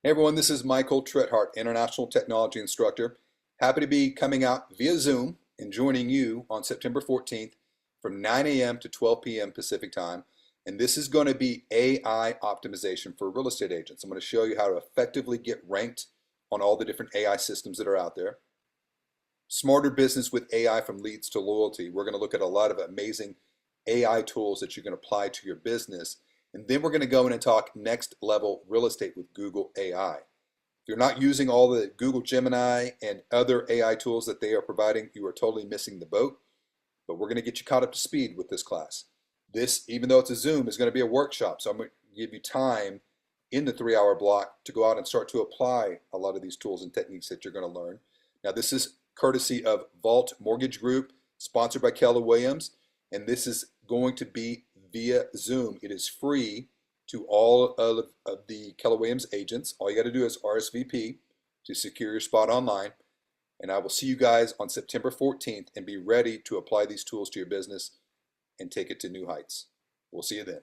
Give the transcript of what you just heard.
Hey everyone, this is Michael Tritthart, International Technology Instructor. Happy to be coming out via Zoom and joining you on September 14th from 9 a.m. to 12 p.m. Pacific Time. And this is going to be AI optimization for real estate agents. I'm going to show you how to effectively get ranked on all the different AI systems that are out there. Smarter business with AI from leads to loyalty. We're going to look at a lot of amazing AI tools that you can apply to your business. And then we're going to go in and talk next level real estate with Google AI. If you're not using all the Google Gemini and other AI tools that they are providing, you are totally missing the boat. But we're going to get you caught up to speed with this class. This, even though it's a Zoom, is going to be a workshop. So I'm going to give you time in the 3-hour block to go out and start to apply a lot of these tools and techniques that you're going to learn. Now, this is courtesy of Vault Mortgage Group, sponsored by Keller Williams, and this is going to be via Zoom. It is free to all of the Keller Williams agents. All you got to do is RSVP to secure your spot online. And I will see you guys on September 14th and be ready to apply these tools to your business and take it to new heights. We'll see you then.